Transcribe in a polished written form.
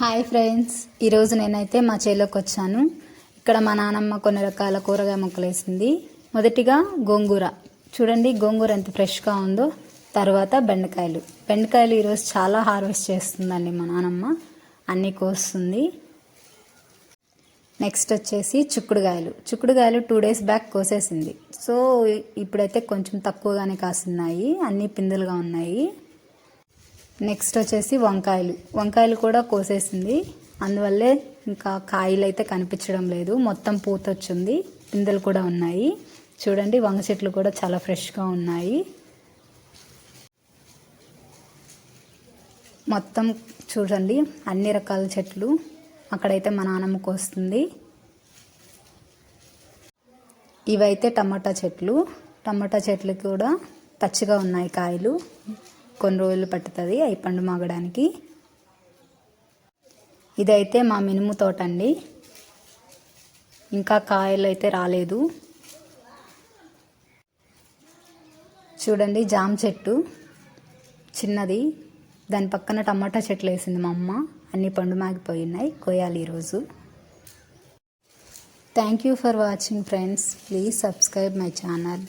Hi friends, ఈరోజు నేనైతే మా చేలోకి వచ్చాను. ఇక్కడ మా నానమ్మ కొన్ని రకాల కూరగాయ మొక్కలు వేసింది. మొదటిగా గోంగూర చూడండి, గోంగూర ఎంత ఫ్రెష్గా ఉందో. తర్వాత బెండకాయలు ఈరోజు చాలా హార్వెస్ట్ చేస్తుందండి మా నానమ్మ, అన్నీ కోస్తుంది. నెక్స్ట్ వచ్చేసి చిక్కుడుగాయలు 2 days బ్యాక్ కోసేసింది. సో ఇప్పుడైతే కొంచెం తక్కువగానే కాస్తున్నాయి, అన్నీ పిందెలుగా ఉన్నాయి. నెక్స్ట్ వచ్చేసి వంకాయలు కూడా కోసేసింది. అందువల్లే ఇంకా కాయలు అయితే కనిపించడం లేదు, మొత్తం పూత వచ్చింది, పిందెలు కూడా ఉన్నాయి. చూడండి, వంగ చెట్లు కూడా చాలా ఫ్రెష్గా ఉన్నాయి. మొత్తం చూడండి, అన్ని రకాల చెట్లు. అక్కడైతే మా నాన్నమ్మ కోస్తుంది. ఇవైతే టమాటా చెట్లు కూడా పచ్చిగా ఉన్నాయి. కాయలు కొన్ని రోజులు పట్టుతుంది అవి పండు మాగడానికి. ఇదైతే మా మినుము తోట అండి, ఇంకా కాయలు అయితే రాలేదు. చూడండి, జామ చెట్టు చిన్నది, దాని పక్కన టమాటా చెట్లు వేసింది మా అమ్మ. అన్నీ పండు మాగిపోయినాయి, కోయాలి ఈరోజు. Thank you for watching friends. Please subscribe my channel.